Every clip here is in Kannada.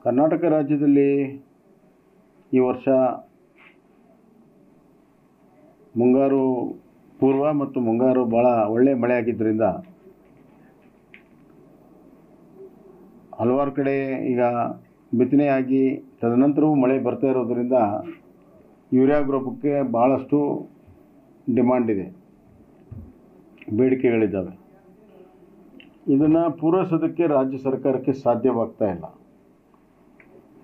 ಕರ್ನಾಟಕ ರಾಜ್ಯದಲ್ಲಿ ಈ ವರ್ಷ ಮುಂಗಾರು ಪೂರ್ವ ಮತ್ತು ಮುಂಗಾರು ಭಾಳ ಒಳ್ಳೆಯ ಮಳೆ ಆಗಿದ್ದರಿಂದ ಹಲವಾರು ಕಡೆ ಈಗ ಬಿತ್ತನೆಯಾಗಿ ತದನಂತರವೂ ಮಳೆ ಬರ್ತಾ ಇರೋದರಿಂದ ಯೂರಿಯಾ ಗೊಬ್ಬರಕ್ಕೆ ಭಾಳಷ್ಟು ಡಿಮಾಂಡ್ ಇದೆ, ಬೇಡಿಕೆಗಳಿದ್ದಾವೆ. ಇದನ್ನು ಪೂರೈಸೋದಕ್ಕೆ ರಾಜ್ಯ ಸರ್ಕಾರಕ್ಕೆ ಸಾಧ್ಯವಾಗ್ತಾ ಇಲ್ಲ.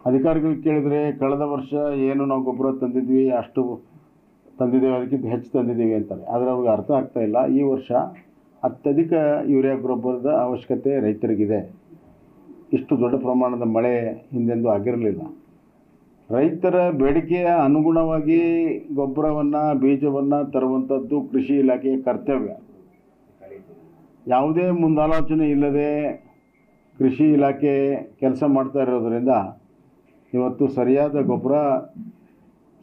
ಅಧಿಕಾರಿಗಳು ಕೇಳಿದರೆ ಕಳೆದ ವರ್ಷ ಏನು ನಾವು ಗೊಬ್ಬರ ತಂದಿದ್ವಿ ಅಷ್ಟು ತಂದಿದ್ದೇವೆ, ಅದಕ್ಕಿಂತ ಹೆಚ್ಚು ತಂದಿದ್ದೀವಿ ಅಂತಾರೆ. ಆದರೆ ಅವ್ರಿಗೆ ಅರ್ಥ ಆಗ್ತಾ ಇಲ್ಲ, ಈ ವರ್ಷ ಅತ್ಯಧಿಕ ಯೂರಿಯಾ ಗೊಬ್ಬರದ ಅವಶ್ಯಕತೆ ರೈತರಿಗಿದೆ. ಇಷ್ಟು ದೊಡ್ಡ ಪ್ರಮಾಣದ ಮಳೆ ಹಿಂದೆಂದೂ ಆಗಿರಲಿಲ್ಲ. ರೈತರ ಬೇಡಿಕೆಯ ಅನುಗುಣವಾಗಿ ಗೊಬ್ಬರವನ್ನು ಬೀಜವನ್ನು ತರುವಂಥದ್ದು ಕೃಷಿ ಇಲಾಖೆಯ ಕರ್ತವ್ಯ. ಯಾವುದೇ ಮುಂದಾಲೋಚನೆ ಇಲ್ಲದೆ ಕೃಷಿ ಇಲಾಖೆ ಕೆಲಸ ಮಾಡ್ತಾ ಇರೋದರಿಂದ ಇವತ್ತು ಸರಿಯಾದ ಗೊಬ್ಬರ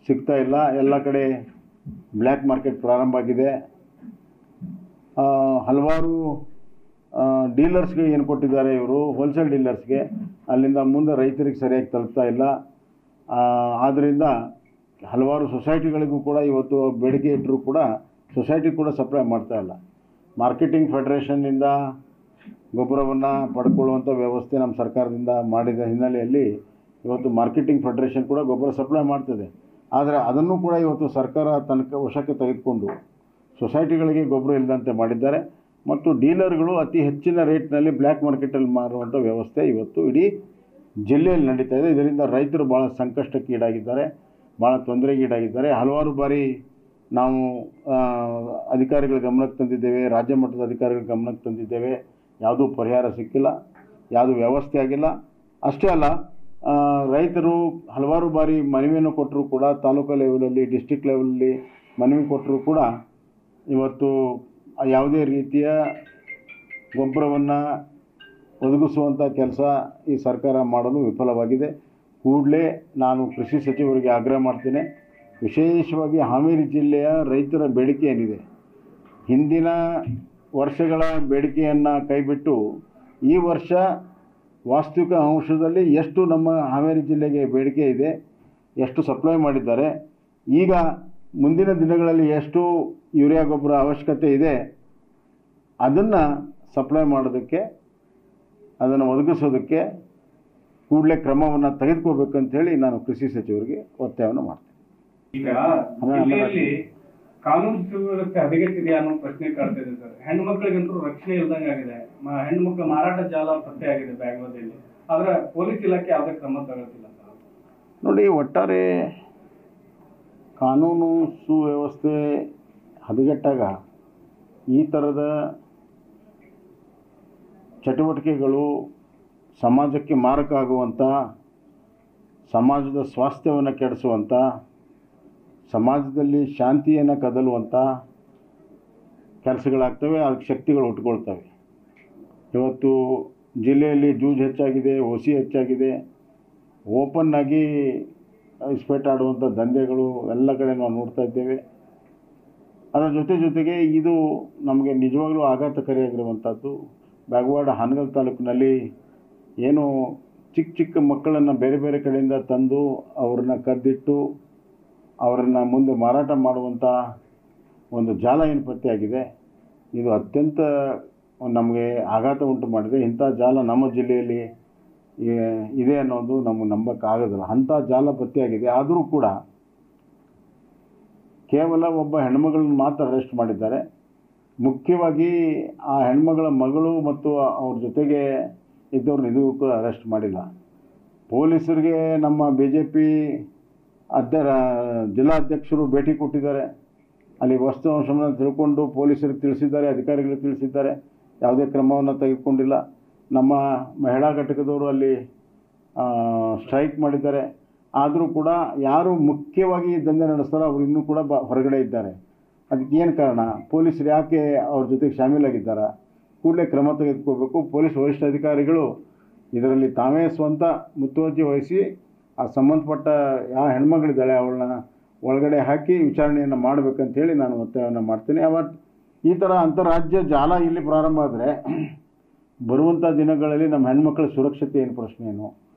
ಸಿಗ್ತಾ ಇಲ್ಲ. ಎಲ್ಲ ಕಡೆ ಬ್ಲ್ಯಾಕ್ ಮಾರ್ಕೆಟ್ ಪ್ರಾರಂಭ ಆಗಿದೆ. ಹಲವಾರು ಡೀಲರ್ಸ್ಗೆ ಏನು ಕೊಟ್ಟಿದ್ದಾರೆ ಇವರು, ಹೋಲ್ಸೇಲ್ ಡೀಲರ್ಸ್ಗೆ, ಅಲ್ಲಿಂದ ಮುಂದೆ ರೈತರಿಗೆ ಸರಿಯಾಗಿ ತಲುಪ್ತಾ ಇಲ್ಲ. ಆದ್ದರಿಂದ ಹಲವಾರು ಸೊಸೈಟಿಗಳಿಗೂ ಕೂಡ ಇವತ್ತು ಬೇಡಿಕೆ ಇಟ್ಟರೂ ಕೂಡ ಸೊಸೈಟಿ ಕೂಡ ಸಪ್ಲೈ ಮಾಡ್ತಾ ಇಲ್ಲ. ಮಾರ್ಕೆಟಿಂಗ್ ಫೆಡರೇಷನ್ನಿಂದ ಗೊಬ್ಬರವನ್ನು ಪಡ್ಕೊಳ್ಳುವಂಥ ವ್ಯವಸ್ಥೆ ನಮ್ಮ ಸರ್ಕಾರದಿಂದ ಮಾಡಿದ ಹಿನ್ನೆಲೆಯಲ್ಲಿ ಇವತ್ತು ಮಾರ್ಕೆಟಿಂಗ್ ಫೆಡರೇಷನ್ ಕೂಡ ಗೊಬ್ಬರ ಸಪ್ಲೈ ಮಾಡ್ತದೆ. ಆದರೆ ಅದನ್ನು ಕೂಡ ಇವತ್ತು ಸರ್ಕಾರ ತನಕ ವಶಕ್ಕೆ ತೆಗೆದುಕೊಂಡು ಸೊಸೈಟಿಗಳಿಗೆ ಗೊಬ್ಬರ ಇಲ್ಲದಂತೆ ಮಾಡಿದ್ದಾರೆ. ಮತ್ತು ಡೀಲರ್ಗಳು ಅತಿ ಹೆಚ್ಚಿನ ರೇಟ್ನಲ್ಲಿ ಬ್ಲ್ಯಾಕ್ ಮಾರ್ಕೆಟಲ್ಲಿ ಮಾರುವಂಥ ವ್ಯವಸ್ಥೆ ಇವತ್ತು ಇಡೀ ಜಿಲ್ಲೆಯಲ್ಲಿ ನಡೀತಾ ಇದೆ. ಇದರಿಂದ ರೈತರು ಭಾಳ ಸಂಕಷ್ಟಕ್ಕೆ ಈಡಾಗಿದ್ದಾರೆ, ಭಾಳ ತೊಂದರೆಗೆ ಈಡಾಗಿದ್ದಾರೆ. ಹಲವಾರು ಬಾರಿ ನಾವು ಅಧಿಕಾರಿಗಳ ಗಮನಕ್ಕೆ ತಂದಿದ್ದೇವೆ, ರಾಜ್ಯ ಮಟ್ಟದ ಅಧಿಕಾರಿಗಳ ಗಮನಕ್ಕೆ ತಂದಿದ್ದೇವೆ. ಯಾವುದೂ ಪರಿಹಾರ ಸಿಕ್ಕಿಲ್ಲ, ಯಾವುದೂ ವ್ಯವಸ್ಥೆ ಆಗಿಲ್ಲ. ಅಷ್ಟೇ ಅಲ್ಲ, ರೈತರು ಹಲವಾರು ಬಾರಿ ಮನವಿಯನ್ನು ಕೊಟ್ಟರೂ ಕೂಡ ತಾಲೂಕು ಲೆವೆಲಲ್ಲಿ, ಡಿಸ್ಟಿಕ್ ಲೆವೆಲಲ್ಲಿ ಮನವಿ ಕೊಟ್ಟರೂ ಕೂಡ ಇವತ್ತು ಯಾವುದೇ ರೀತಿಯ ಗೊಬ್ಬರವನ್ನು ಒದಗಿಸುವಂಥ ಕೆಲಸ ಈ ಸರ್ಕಾರ ಮಾಡಲು ವಿಫಲವಾಗಿದೆ. ಕೂಡಲೇ ನಾನು ಕೃಷಿ ಸಚಿವರಿಗೆ ಆಗ್ರಹ ಮಾಡ್ತೇನೆ, ವಿಶೇಷವಾಗಿ ಹಾವೇರಿ ಜಿಲ್ಲೆಯ ರೈತರ ಬೇಡಿಕೆ ಏನಿದೆ, ಹಿಂದಿನ ವರ್ಷಗಳ ಬೇಡಿಕೆಯನ್ನು ಕೈಬಿಟ್ಟು ಈ ವರ್ಷ ವಾಸ್ತವಿಕ ಅಂಶದಲ್ಲಿ ಎಷ್ಟು ನಮ್ಮ ಹಾವೇರಿ ಜಿಲ್ಲೆಗೆ ಬೇಡಿಕೆ ಇದೆ, ಎಷ್ಟು ಸಪ್ಲೈ ಮಾಡಿದ್ದಾರೆ, ಈಗ ಮುಂದಿನ ದಿನಗಳಲ್ಲಿ ಎಷ್ಟು ಯೂರಿಯಾ ಗೊಬ್ಬರ ಅವಶ್ಯಕತೆ ಇದೆ, ಅದನ್ನು ಸಪ್ಲೈ ಮಾಡೋದಕ್ಕೆ, ಅದನ್ನು ಒದಗಿಸೋದಕ್ಕೆ ಕೂಡಲೇ ಕ್ರಮವನ್ನು ತೆಗೆದುಕೋಬೇಕಂತೇಳಿ ನಾನು ಕೃಷಿ ಸಚಿವರಿಗೆ ಒತ್ತಾಯವನ್ನು ಮಾಡ್ತೇನೆ. ಈಗ ಜಿಲ್ಲೆಯಲ್ಲಿ ಕಾನೂನು ಸುವ್ಯವಸ್ಥೆ ಹದಗೆಟ್ಟಿದೆಯಾ ಅನ್ನೋ ಪ್ರಶ್ನೆ ಕಾಡ್ತಾ ಇದೆ ಸರ್. ಹೆಣ್ಣು ಮಕ್ಕಳಿಗಂತೂ ರಕ್ಷಣೆ ಇಲ್ದಂಗೆ ಆಗಿದೆ. ಹೆಣ್ಣು ಮಕ್ಕಳ ಮಾರಾಟ ಜಾಲ ಪತ್ತೆ ಆಗಿದೆ ಬ್ಯಾಂಗ್ಳೂರಲ್ಲಿ. ಆದರೆ ಪೊಲೀಸ್ ಇಲಾಖೆ ಯಾವುದೇ ಕ್ರಮ ತಗೊಳ್ತಿಲ್ಲ ಸರ್. ನೋಡಿ, ಒಟ್ಟಾರೆ ಕಾನೂನು ಸುವ್ಯವಸ್ಥೆ ಹದಗೆಟ್ಟಾಗ ಈ ಥರದ ಚಟುವಟಿಕೆಗಳು ಸಮಾಜಕ್ಕೆ ಮಾರಕ ಆಗುವಂಥ, ಸಮಾಜದ ಸ್ವಾಸ್ಥ್ಯವನ್ನು ಕೆಡಿಸುವಂಥ, ಸಮಾಜದಲ್ಲಿ ಶಾಂತಿಯನ್ನು ಕದಲುವಂಥ ಕೆಲಸಗಳಾಗ್ತವೆ. ಅದಕ್ಕೆ ಶಕ್ತಿಗಳು ಹುಟ್ಕೊಳ್ತವೆ. ಇವತ್ತು ಜಿಲ್ಲೆಯಲ್ಲಿ ಜೂಜ್ ಹೆಚ್ಚಾಗಿದೆ, ಒಸಿ ಹೆಚ್ಚಾಗಿದೆ, ಓಪನ್ನಾಗಿ ಇಸ್ಪೇಟ್ ಆಡುವಂಥ ದಂಧೆಗಳು ಎಲ್ಲ ಕಡೆ ನಾವು ನೋಡ್ತಾ ಇದ್ದೇವೆ. ಅದರ ಜೊತೆಗೆ ಇದು ನಮಗೆ ನಿಜವಾಗಲೂ ಆಘಾತಕಾರಿಯಾಗಿರುವಂಥದ್ದು. ಬ್ಯಾಗವಾಡ ಹಾನಗಲ್ ತಾಲೂಕಿನಲ್ಲಿ ಏನು ಚಿಕ್ಕ ಮಕ್ಕಳನ್ನು ಬೇರೆ ಬೇರೆ ಕಡೆಯಿಂದ ತಂದು ಅವ್ರನ್ನ ಕದ್ದಿಟ್ಟು ಅವರನ್ನು ಮುಂದೆ ಮಾರಾಟ ಮಾಡುವಂಥ ಒಂದು ಜಾಲ ಏನು ಪತ್ತೆಯಾಗಿದೆ, ಇದು ಅತ್ಯಂತ ನಮಗೆ ಆಘಾತ ಉಂಟು ಮಾಡಿದೆ. ಇಂಥ ಜಾಲ ನಮ್ಮ ಜಿಲ್ಲೆಯಲ್ಲಿ ಇದೆ ಅನ್ನೋದು ನಮಗೆ ನಂಬಕ್ಕಾಗೋದಿಲ್ಲ. ಅಂಥ ಜಾಲ ಪತ್ತೆಯಾಗಿದೆ. ಆದರೂ ಕೂಡ ಕೇವಲ ಒಬ್ಬ ಹೆಣ್ಮಗಳನ್ನ ಮಾತ್ರ ಅರೆಸ್ಟ್ ಮಾಡಿದ್ದಾರೆ. ಮುಖ್ಯವಾಗಿ ಆ ಹೆಣ್ಮಗಳ ಮಗಳು ಮತ್ತು ಅವ್ರ ಜೊತೆಗೆ ಇದ್ದವ್ರನ್ನ ಇದೂ ಕೂಡ ಅರೆಸ್ಟ್ ಮಾಡಿಲ್ಲ. ಪೊಲೀಸರಿಗೆ ನಮ್ಮ BJP ಜಿಲ್ಲಾಧ್ಯಕ್ಷರು ಭೇಟಿ ಕೊಟ್ಟಿದ್ದಾರೆ. ಅಲ್ಲಿ ವಸ್ತುವಂಶವನ್ನು ತಿಳ್ಕೊಂಡು ಪೊಲೀಸರಿಗೆ ತಿಳಿಸಿದ್ದಾರೆ, ಅಧಿಕಾರಿಗಳಿಗೆ ತಿಳಿಸಿದ್ದಾರೆ. ಯಾವುದೇ ಕ್ರಮವನ್ನು ತೆಗೆದುಕೊಂಡಿಲ್ಲ. ನಮ್ಮ ಮಹಿಳಾ ಘಟಕದವರು ಅಲ್ಲಿ ಸ್ಟ್ರೈಕ್ ಮಾಡಿದ್ದಾರೆ. ಆದರೂ ಕೂಡ ಯಾರು ಮುಖ್ಯವಾಗಿ ದಂಧೆ ನಡೆಸ್ತಾರೋ ಅವರು ಇನ್ನೂ ಕೂಡ ಹೊರಗಡೆ ಇದ್ದಾರೆ. ಅದಕ್ಕೆ ಏನು ಕಾರಣ? ಪೊಲೀಸರು ಯಾಕೆ ಅವ್ರ ಜೊತೆಗೆ ಶಾಮೀಲಾಗಿದ್ದಾರೆ? ಕೂಡಲೇ ಕ್ರಮ ತೆಗೆದುಕೋಬೇಕು. ಪೊಲೀಸ್ ವರಿಷ್ಠಾಧಿಕಾರಿಗಳು ಇದರಲ್ಲಿ ತಾವೇ ಸ್ವಂತ ಮುತುವರ್ಜಿ ವಹಿಸಿ ಆ ಸಂಬಂಧಪಟ್ಟ ಯಾವ ಹೆಣ್ಮಗಳಿದ್ದಾಳೆ ಅವಳನ್ನ ಒಳಗಡೆ ಹಾಕಿ ವಿಚಾರಣೆಯನ್ನು ಮಾಡಬೇಕಂತೇಳಿ ನಾನು ಒತ್ತಾಯವನ್ನು ಮಾಡ್ತೀನಿ. ಈ ಥರ ಅಂತಾರಾಜ್ಯ ಜಾಲ ಇಲ್ಲಿ ಪ್ರಾರಂಭ ಆದರೆ ಬರುವಂಥ ದಿನಗಳಲ್ಲಿ ನಮ್ಮ ಹೆಣ್ಮಕ್ಳ ಸುರಕ್ಷತೆ ಏನು ಪ್ರಶ್ನೆ ಏನು?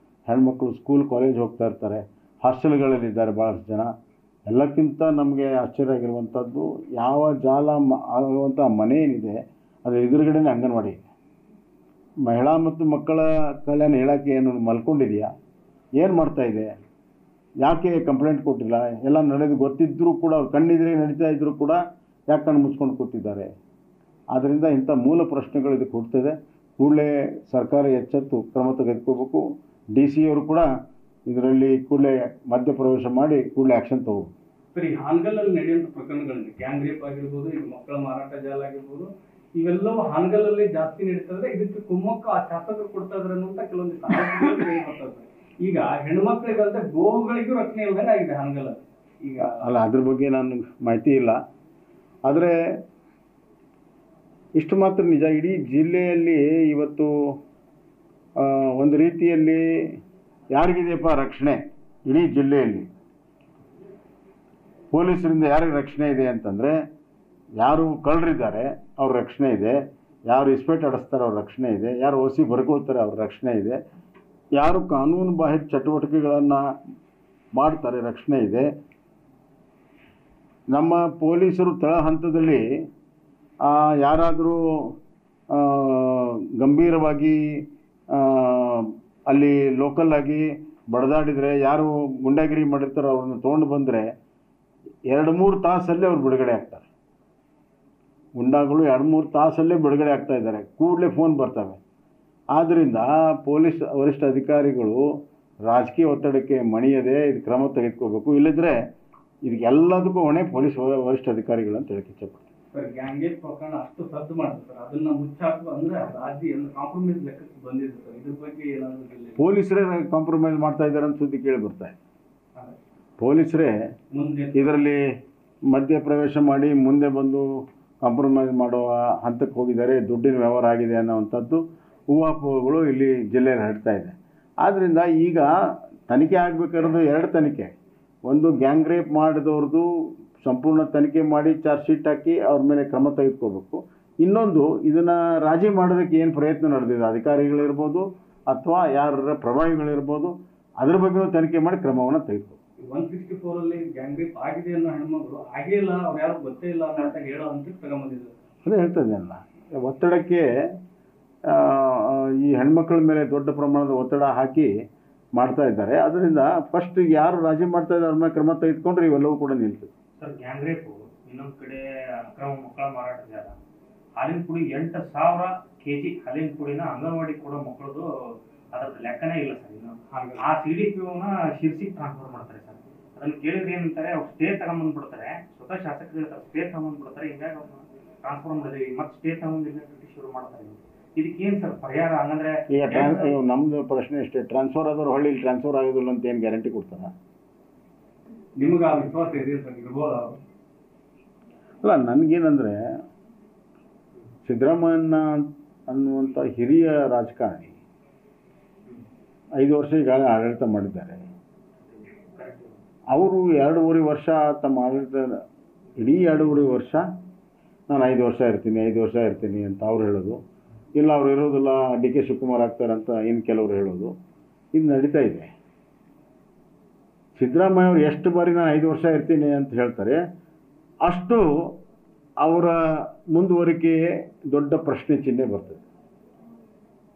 ಹೆಣ್ಮಕ್ಳು ಸ್ಕೂಲ್ ಕಾಲೇಜ್ ಹೋಗ್ತಾ ಇರ್ತಾರೆ, ಹಾಸ್ಟೆಲ್ಗಳಲ್ಲಿದ್ದಾರೆ ಭಾಳಷ್ಟು ಜನ. ಎಲ್ಲಕ್ಕಿಂತ ನಮಗೆ ಆಶ್ಚರ್ಯ ಆಗಿರುವಂಥದ್ದು, ಯಾವ ಜಾಲ ಆಗುವಂಥ ಮನೆ ಏನಿದೆ ಅದರ ಎದುರುಗಡೆನೇ ಅಂಗನವಾಡಿ ಇದೆ. ಮಹಿಳಾ ಮತ್ತು ಮಕ್ಕಳ ಕಲ್ಯಾಣ ಇಲಾಖೆ ಏನು ಮಲ್ಕೊಂಡಿದೆಯಾ? ಏನು ಮಾಡ್ತಾಯಿದೆ? ಯಾಕೆ ಕಂಪ್ಲೇಂಟ್ ಕೊಟ್ಟಿಲ್ಲ? ಎಲ್ಲ ನಡೆದು ಗೊತ್ತಿದ್ದರೂ ಕೂಡ, ಅವ್ರು ಕಣ್ಣಿದ್ರೆ ನಡೀತಾ ಇದ್ದರೂ ಕೂಡ ಯಾಕೆ ಕಣ್ಣು ಮುಚ್ಕೊಂಡು ಕೂತಿದ್ದಾರೆ? ಆದ್ದರಿಂದ ಇಂಥ ಮೂಲ ಪ್ರಶ್ನೆಗಳು ಇದಕ್ಕೆ ಹುಡ್ತದೆ. ಕೂಡಲೇ ಸರ್ಕಾರ ಎಚ್ಚೆತ್ತು ಕ್ರಮ ತೆಗೆದುಕೋಬೇಕು. DC ಅವರು ಕೂಡ ಇದರಲ್ಲಿ ಕೂಡಲೇ ಮಧ್ಯಪ್ರವೇಶ ಮಾಡಿ ಕೂಡಲೇ ಆ್ಯಕ್ಷನ್ ತಗೋಬೇಕು. ಸರಿ, ಹಾನಗಲ್ಲಲ್ಲಿ ನಡೆಯುವಂಥ ಪ್ರಕರಣಗಳಲ್ಲಿ ಗ್ಯಾಂಗ್ ರೇಪ್ ಆಗಿರ್ಬೋದು, ಈಗ ಮಕ್ಕಳ ಮಾರಾಟ ಜಾಲ ಆಗಿರ್ಬೋದು, ಇವೆಲ್ಲವೂ ಹಾನಗಲ್ಲಲ್ಲಿ ಜಾಸ್ತಿ ನಡೀತದೆ. ಇದಕ್ಕೆ ಕುಮ್ಮಕ್ಕು ಆ ಶಾಸಕರು ಕೊಡ್ತಾ ಇದ್ದಾರೆ ಅನ್ನುವಂಥ ಕೆಲವೊಂದು ಬರ್ತದೆ. ಈಗ ಹೆಣ್ಮಕ್ಳಿಗಂತ ಗೋವುಗಳಿಗೂ ರಕ್ಷಣೆ ಇಲ್ಲದಂಗೆ ಆಗಿದೆ ಹಾನಗಲ್ಲಲ್ಲಿ ಈಗ. ಅಲ್ಲ, ಅದ್ರ ಬಗ್ಗೆ ನಾನು ಮಾಹಿತಿ ಇಲ್ಲ. ಆದರೆ ಇಷ್ಟು ಮಾತ್ರ ನಿಜ, ಇಡೀ ಜಿಲ್ಲೆಯಲ್ಲಿ ಇವತ್ತು ಒಂದು ರೀತಿಯಲ್ಲಿ ಯಾರಿಗಿದೆಯಪ್ಪ ರಕ್ಷಣೆ? ಇಡೀ ಜಿಲ್ಲೆಯಲ್ಲಿ ಪೊಲೀಸರಿಂದ ಯಾರಿಗೆ ರಕ್ಷಣೆ ಇದೆ ಅಂತಂದರೆ, ಯಾರು ಕಳ್ಳರಿದ್ದಾರೆ ಅವ್ರ ರಕ್ಷಣೆ ಇದೆ, ಯಾರು ಇಸ್ಪೇಟ್ ಆಡಿಸ್ತಾರೆ ಅವ್ರ ರಕ್ಷಣೆ ಇದೆ, ಯಾರು OC ಬರ್ಕೊಳ್ತಾರೆ ಅವ್ರ ರಕ್ಷಣೆ ಇದೆ, ಯಾರು ಕಾನೂನು ಬಾಹಿರ ಚಟುವಟಿಕೆಗಳನ್ನು ಮಾಡ್ತಾರೆ ರಕ್ಷಣೆ ಇದೆ. ನಮ್ಮ ಪೊಲೀಸರು ತಳ ಹಂತದಲ್ಲಿ ಯಾರಾದರೂ ಗಂಭೀರವಾಗಿ ಅಲ್ಲಿ ಲೋಕಲ್ಲಾಗಿ ಬಡದಾಡಿದರೆ, ಯಾರು ಗುಂಡಾಗಿರಿ ಮಾಡಿರ್ತಾರೋ ಅವ್ರನ್ನ ತೊಗೊಂಡು ಬಂದರೆ 2-3 ತಾಸಲ್ಲೇ ಅವ್ರು ಬಿಡುಗಡೆ ಆಗ್ತಾರೆ. ಗುಂಡಾಗಳು 2-3 ತಾಸಲ್ಲೇ ಬಿಡುಗಡೆ ಆಗ್ತಾ ಇದ್ದಾರೆ, ಕೂಡಲೇ ಫೋನ್ ಬರ್ತವೆ. ಆದ್ದರಿಂದ ಪೊಲೀಸ್ ವರಿಷ್ಠ ಅಧಿಕಾರಿಗಳು ರಾಜಕೀಯ ಒತ್ತಡಕ್ಕೆ ಮಣಿಯದೆ ಇದು ಕ್ರಮ ತೆಗೆದುಕೋಬೇಕು. ಇಲ್ಲದ್ರೆ ಇದಕ್ಕೆಲ್ಲದಕ್ಕೂ ಹೊಣೆ ಪೊಲೀಸ್ ವರಿಷ್ಠ ಅಧಿಕಾರಿಗಳು ಅಂತ ಹೇಳಕ್ಕೆ ಇಚ್ಛೆಪಡ್ತೀನಿ. ಸರ್, ಗ್ಯಾಂಗೇಜ್ ಪ್ರಕರಣ ಅಷ್ಟು ಸದ್ದು ಮಾಡ್ತಾರೆ ಸರ್, ಅದನ್ನ ಮುಚ್ಚಾಕು ಅಂದ್ರೆ ರಾಜ್ಯ ಕಾಂಪ್ರಮೈಸ್ ಲೆಕ್ಕಕ್ಕೆ ಬಂದಿದೆ ಸರ್. ಇದ್ರ ಬಗ್ಗೆ ಏನಾದರೂ ಪೊಲೀಸರೇ ಕಾಂಪ್ರಮೈಸ್ ಮಾಡ್ತಾ ಇದ್ದಾರೆ ಅಂತ ಸುದ್ದಿ ಕೇಳಿ ಬರ್ತಾ ಇದೆ. ಪೊಲೀಸರೇ ಇದರಲ್ಲಿ ಮಧ್ಯಪ್ರವೇಶ ಮಾಡಿ ಮುಂದೆ ಬಂದು ಕಾಂಪ್ರಮೈಸ್ ಮಾಡುವ ಹಂತಕ್ಕೆ ಹೋಗಿದ್ದಾರೆ, ದುಡ್ಡಿನ ವ್ಯವಹಾರ ಆಗಿದೆ ಅನ್ನೋವಂಥದ್ದು ಊಹಾಪೋಹಗಳು ಇಲ್ಲಿ ಜಿಲ್ಲೆಯಲ್ಲಿ ಹರಡ್ತಾ ಇದೆ. ಆದ್ದರಿಂದ ಈಗ ತನಿಖೆ ಆಗಬೇಕಾಗಿರೋದು 2 ತನಿಖೆ. ಒಂದು ಗ್ಯಾಂಗ್ ರೇಪ್ ಮಾಡಿದವ್ರದ್ದು ಸಂಪೂರ್ಣ ತನಿಖೆ ಮಾಡಿ ಚಾರ್ಜ್ ಶೀಟ್ ಹಾಕಿ ಅವ್ರ ಮೇಲೆ ಕ್ರಮ ತೆಗೆದುಕೋಬೇಕು. ಇನ್ನೊಂದು, ಇದನ್ನು ರಾಜಿ ಮಾಡೋದಕ್ಕೆ ಏನು ಪ್ರಯತ್ನ ನಡೆದಿದೆ, ಅಧಿಕಾರಿಗಳಿರ್ಬೋದು ಅಥವಾ ಯಾರ ಪ್ರಭಾವಿಗಳಿರ್ಬೋದು, ಅದ್ರ ಬಗ್ಗೆ ತನಿಖೆ ಮಾಡಿ ಕ್ರಮವನ್ನು ತೆಗೆದುಕೋಬೇಕು. 164 ಗ್ಯಾಂಗ್ ರೇಪ್ ಆಗಿದೆ ಅನ್ನೋ ಹೆಣ್ಮಗಳು ಆಗೇ ಇಲ್ಲ, ಅವ್ರು ಯಾರು ಗೊತ್ತೇ ಇಲ್ಲ ಅಂತ ಹೇಳೋ ಹಂತಕ್ಕೆ ತಗೊಂಬಂದಿದ್ದಾರೆ. ಅದೇ ಹೇಳ್ತಾ ಇದ್ದೇನಲ್ಲ, ಒತ್ತಡಕ್ಕೆ ಈ ಹೆಣ್ಮಕ್ಳ ಮೇಲೆ ದೊಡ್ಡ ಪ್ರಮಾಣದ ಒತ್ತಡ ಹಾಕಿ ಮಾಡ್ತಾ ಇದ್ದಾರೆ. ಅದರಿಂದ ಫಸ್ಟ್ ಯಾರು ರಾಜಿ ಮಾಡ್ತಾ ಇದ್ದಾರೆ ಅವ್ರ ಮೇಲೆ ಕ್ರಮ ತೆಗೆದುಕೊಂಡ್ರೆ ಇವೆಲ್ಲವೂ ಕೂಡ ನಿಲ್ತದೆ. ಸರ್, ಗ್ಯಾಂಗ್ ರೇಪು, ಇನ್ನೊಂದು ಕಡೆ ಅಕ್ರಮ ಮಕ್ಕಳ ಮಾರಾಟ ಜಾಲ, ಹಾಲಿನ ಪುಡಿ 8,000 kg ಹಾಲಿನ ಪುಡಿನ ಅಂಗನವಾಡಿ ಕೊಡೋ ಮಕ್ಕಳದು ಅದ್ರದ್ದು ಲೆಕ್ಕನೇ ಇಲ್ಲ ಸರ್. ಇನ್ನು ಆ CDPOನ ಶಿರ್ಸಿಗೆ ಟ್ರಾನ್ಸ್ಫರ್ ಮಾಡ್ತಾರೆ ಸರ್. ಅದನ್ನು ಕೇಳಿದ್ರೆ ಏನಂತಾರೆ, ಅವ್ರು ಸ್ಟೇ ತಗೊಂಬಂದ್ಬಿಡ್ತಾರೆ, ಸ್ವತಃ ಶಾಸಕರು ಹೇಳ್ತಾರೆ ಸ್ಟೇ ತಗೊಂಬಂದ್ಬಿಡ್ತಾರೆ, ಹಿಂಗಾಗಿ ಅವ್ರನ್ನ ಟ್ರಾನ್ಸ್ಫರ್ ಮಾಡಿದ್ವಿ, ಮತ್ತೆ ಸ್ಟೇ ತಗೊಂಡು ಶುರು ಮಾಡ್ತಾರೆ. ಇದಕ್ಕೇನು ಸರ್ ಪರಿಹಾರ? ಹಂಗಂದ್ರೆ ಈಗ ನಮ್ದು ಪ್ರಶ್ನೆ ಅಷ್ಟೇ, ಟ್ರಾನ್ಸ್ಫರ್ ಆದವ್ರು ಹಳ್ಳಿಲಿ ಟ್ರಾನ್ಸ್ಫರ್ ಆಗೋದಿಲ್ಲ ಅಂತ ಏನು ಗ್ಯಾರಂಟಿ ಕೊಡ್ತಾರ? ನಿಮ್ಗೆ ಆ ವಿಶ್ವಾಸ ಇದೆ ಸರ್, ಇರ್ಬೋದ? ಅಲ್ಲ, ನನಗೇನಂದರೆ ಸಿದ್ದರಾಮಯ್ಯನ ಅನ್ನುವಂಥ ಹಿರಿಯ ರಾಜಕಾರಣಿ 5 ವರ್ಷ ಈಗಾಗಲೇ ಆಡಳಿತ ಮಾಡಿದ್ದಾರೆ. ಅವರು 2.5 ವರ್ಷ ತಮ್ಮ ಆಡಳಿತ, ಇಡೀ 2.5 ವರ್ಷ ನಾನು 5 ವರ್ಷ ಇರ್ತೀನಿ ಅಂತ ಅವ್ರು ಹೇಳೋದು, ಇಲ್ಲ ಅವ್ರು ಇರೋದಿಲ್ಲ DK ಶಿವಕುಮಾರ್ ಆಗ್ತಾರೆ ಅಂತ ಇನ್ನು ಕೆಲವರು ಹೇಳೋದು, ಇದು ನಡೀತಾ ಇದೆ. ಸಿದ್ದರಾಮಯ್ಯ ಅವರು ಎಷ್ಟು ಬಾರಿ ನಾನು 5 ವರ್ಷ ಇರ್ತೀನಿ ಅಂತ ಹೇಳ್ತಾರೆ, ಅಷ್ಟು ಅವರ ಮುಂದುವರಿಕೆ ದೊಡ್ಡ ಪ್ರಶ್ನೆ ಚಿಹ್ನೆ ಬರ್ತದೆ.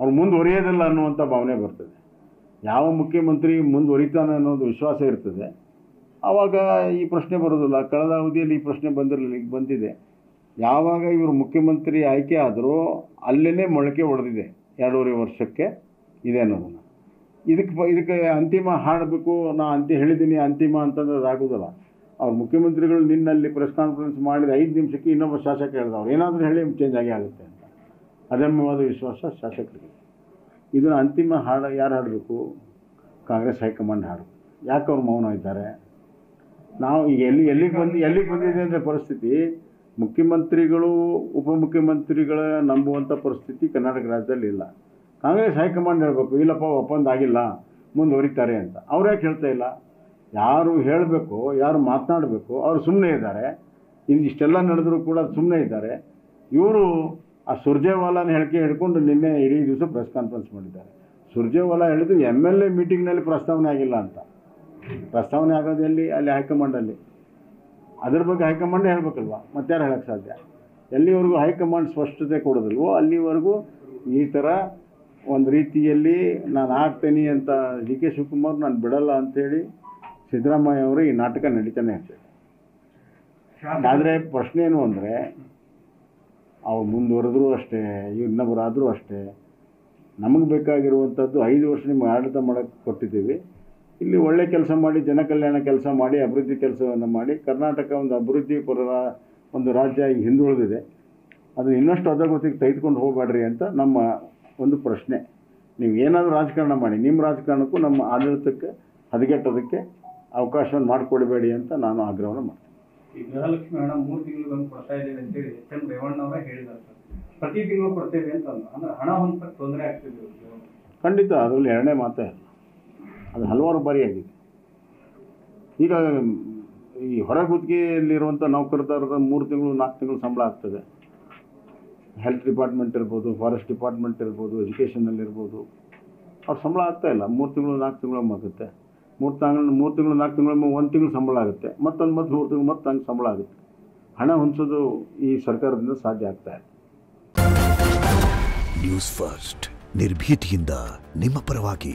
ಅವ್ರು ಮುಂದುವರಿಯೋದಿಲ್ಲ ಅನ್ನುವಂಥ ಭಾವನೆ ಬರ್ತದೆ. ಯಾವ ಮುಖ್ಯಮಂತ್ರಿ ಮುಂದುವರಿತಾನೆ ಅನ್ನೋದು ವಿಶ್ವಾಸ ಇರ್ತದೆ, ಆವಾಗ ಈ ಪ್ರಶ್ನೆ ಬರೋದಿಲ್ಲ. ಕಳೆದ ಅವಧಿಯಲ್ಲಿ ಈ ಪ್ರಶ್ನೆ ಬಂದಿರಲಿಲ್ಲ, ಈಗ ಬಂದಿದೆ. ಯಾವಾಗ ಇವರು ಮುಖ್ಯಮಂತ್ರಿ ಆಯ್ಕೆ ಆದರೂ ಅಲ್ಲೇ ಮೊಳಕೆ ಹೊಡೆದಿದೆ 2.5 ವರ್ಷಕ್ಕೆ ಇದೆ ಅನ್ನೋದನ್ನು. ಇದಕ್ಕೆ ಅಂತಿಮ ಹಾಡಬೇಕು, ನಾನು ಹೇಳಿದ್ದೀನಿ ಅಂತಿಮ ಅಂತಂದ್ರೆ ಆಗೋದಿಲ್ಲ. ಅವ್ರು ಮುಖ್ಯಮಂತ್ರಿಗಳು ನಿನ್ನಲ್ಲಿ ಪ್ರೆಸ್ ಕಾನ್ಫರೆನ್ಸ್ ಮಾಡಿದ 5 ನಿಮಿಷಕ್ಕೆ ಇನ್ನೊಬ್ಬ ಶಾಸಕ ಹೇಳಿದವ್ರು ಏನಾದರೂ ಹೇಳಿ ಚೇಂಜ್ ಆಗೇ ಆಗುತ್ತೆ ಅಂತ ಅದಮ್ಯವಾದ ವಿಶ್ವಾಸ ಶಾಸಕರಿಗೆ. ಇದನ್ನು ಅಂತಿಮ ಹಾಡು ಯಾರು ಹಾಡಬೇಕು? ಕಾಂಗ್ರೆಸ್ ಹೈಕಮಾಂಡ್ ಹಾಡಬೇಕು. ಯಾಕೆ ಅವ್ರು ಮೌನ ಇದ್ದಾರೆ? ನಾವು ಈಗ ಎಲ್ಲಿಗೆ ಬಂದಿದೆ ಅಂದರೆ ಪರಿಸ್ಥಿತಿ, ಮುಖ್ಯಮಂತ್ರಿಗಳು ಉಪಮುಖ್ಯಮಂತ್ರಿಗಳ ನಂಬುವಂಥ ಪರಿಸ್ಥಿತಿ ಕರ್ನಾಟಕ ರಾಜ್ಯದಲ್ಲಿ ಇಲ್ಲ. ಕಾಂಗ್ರೆಸ್ ಹೈಕಮಾಂಡ್ ಹೇಳಬೇಕು, ಇಲ್ಲಪ್ಪ ಒಪ್ಪಂದ ಆಗಿಲ್ಲ, ಮುಂದುವರಿತಾರೆ ಅಂತ. ಅವ್ರು ಯಾಕೆ ಹೇಳ್ತಾ ಇಲ್ಲ? ಯಾರು ಹೇಳಬೇಕು, ಯಾರು ಮಾತನಾಡಬೇಕು ಅವರು ಸುಮ್ಮನೆ ಇದ್ದಾರೆ. ಇಷ್ಟೆಲ್ಲ ನಡೆದರೂ ಕೂಡ ಸುಮ್ಮನೆ ಇದ್ದಾರೆ. ಇವರು ಆ ಸುರ್ಜೇವಾಲಾನ ಹೇಳಿಕೆ ಹಿಡ್ಕೊಂಡು ನಿನ್ನೆ ಇಡೀ ದಿವಸ ಪ್ರೆಸ್ ಕಾನ್ಫರೆನ್ಸ್ ಮಾಡಿದ್ದಾರೆ. ಸುರ್ಜೇವಾಲಾ ಹೇಳಿದ್ರು MLA ಮೀಟಿಂಗ್ನಲ್ಲಿ ಪ್ರಸ್ತಾವನೆ ಆಗಿಲ್ಲ ಅಂತ. ಪ್ರಸ್ತಾವನೆ ಆಗೋದು ಎಲ್ಲಿ? ಅಲ್ಲಿ ಹೈಕಮಾಂಡಲ್ಲಿ. ಅದ್ರ ಬಗ್ಗೆ ಹೈಕಮಾಂಡ್ ಹೇಳಬೇಕಲ್ವ, ಮತ್ತಾರು ಹೇಳೋಕ್ಕೆ ಸಾಧ್ಯ? ಎಲ್ಲಿವರೆಗೂ ಹೈಕಮಾಂಡ್ ಸ್ಪಷ್ಟತೆ ಕೊಡೋದಿಲ್ವೋ ಅಲ್ಲಿವರೆಗೂ ಈ ಥರ ಒಂದು ರೀತಿಯಲ್ಲಿ ನಾನು ಆಗ್ತೇನೆ ಅಂತ DK ಶಿವಕುಮಾರ್ ನಾನು ಬಿಡಲ್ಲ ಅಂಥೇಳಿ ಸಿದ್ದರಾಮಯ್ಯ ಅವರು ಈ ನಾಟಕ ನಡೀತಾನೆ ಇರ್ತದೆ. ಆದರೆ ಪ್ರಶ್ನೆ ಏನು ಅಂದರೆ, ಅವ್ರು ಮುಂದುವರೆದ್ರೂ ಅಷ್ಟೇ, ಇನ್ನೊಬ್ಬರಾದರೂ ಅಷ್ಟೇ, ನಮಗೆ ಬೇಕಾಗಿರುವಂಥದ್ದು 5 ವರ್ಷ ನಿಮ್ಗೆ ಆಡಳಿತ ಮಾಡೋಕ್ಕೆ ಕೊಟ್ಟಿದ್ದೀವಿ. ಇಲ್ಲಿ ಒಳ್ಳೆ ಕೆಲಸ ಮಾಡಿ, ಜನಕಲ್ಯಾಣ ಕೆಲಸ ಮಾಡಿ, ಅಭಿವೃದ್ಧಿ ಕೆಲಸವನ್ನು ಮಾಡಿ, ಕರ್ನಾಟಕ ಒಂದು ಅಭಿವೃದ್ಧಿ ಪರ ಒಂದು ರಾಜ್ಯ ಈಗ ಹಿಂದುಳಿದಿದೆ, ಅದನ್ನು ಇನ್ನಷ್ಟು ಅಧೋಗತಿಗೆ ತೆಗೆದುಕೊಂಡು ಹೋಗಬೇಡ್ರಿ ಅಂತ ನಮ್ಮ ಒಂದು ಪ್ರಶ್ನೆ. ನೀವು ಏನಾದರೂ ರಾಜಕಾರಣ ಮಾಡಿ, ನಿಮ್ಮ ರಾಜಕಾರಣಕ್ಕೂ ನಮ್ಮ ಆಡಳಿತಕ್ಕೆ ಹದಗೆಟ್ಟೋದಕ್ಕೆ ಅವಕಾಶವನ್ನು ಮಾಡಿಕೊಡಬೇಡಿ ಅಂತ ನಾನು ಆಗ್ರಹವನ್ನು ಮಾಡ್ತೀನಿ. ಈ ಗೃಹಲಕ್ಷ್ಮಿ ಹಣ 3 ತಿಂಗಳಿಗೊಂದು ಕೊಡ್ತಾ ಇದ್ದೀವಿ ಅಂತೇಳಿ HM ರೇವಣ್ಣವರೇ ಹೇಳಿದ್ದಾರೆ ಸರ್. ಪ್ರತಿ ತಿಂಗಳು ಕೊಡ್ತೇವೆ ಅಂತ ಅಂದ್ರೆ ಹಣ ಹೊಂದಕ್ಕೆ ತೊಂದರೆ ಆಗ್ತಿದೆ. ಖಂಡಿತ ಅದರಲ್ಲಿ ಎರಡನೇ ಮಾತೇ ಇಲ್ಲ, ಅದು ಹಲವಾರು ಬಾರಿ ಆಗಿದೆ. ಈಗ ಈ ಹೊರಗುತ್ತಿಗೆಯಲ್ಲಿರುವಂಥ ನೌಕರದಾರರ 3 ತಿಂಗಳು 4 ತಿಂಗಳು ಸಂಬಳ ಆಗ್ತದೆ. ಹೆಲ್ತ್ ಡಿಪಾರ್ಟ್ಮೆಂಟ್ ಇರ್ಬೋದು, ಫಾರೆಸ್ಟ್ ಡಿಪಾರ್ಟ್ಮೆಂಟ್ ಇರ್ಬೋದು, ಎಜುಕೇಷನಲ್ಲಿರ್ಬೋದು, ಅವ್ರ ಸಂಬಳ ಆಗ್ತಾಯಿಲ್ಲ. 3 ತಿಂಗಳು 4 ತಿಂಗಳು ಆಗುತ್ತೆ. 3 ತಿಂಗಳು 4 ತಿಂಗಳು 1 ತಿಂಗಳು ಸಂಬಳ ಆಗುತ್ತೆ, ಮತ್ತೊಂದು 3 ತಿಂಗಳು ಮತ್ತೆ ಹಂಗೆ ಸಂಬಳ ಆಗುತ್ತೆ. ಹಣ ಹೊಂದಿಸೋದು ಈ ಸರ್ಕಾರದಿಂದ ಸಾಧ್ಯ ಆಗ್ತಾ ಇದೆ. ನ್ಯೂಸ್ ಫಸ್ಟ್ ನಿರ್ಭೀತಿಯಿಂದ ನಿಮ್ಮ ಪರವಾಗಿ.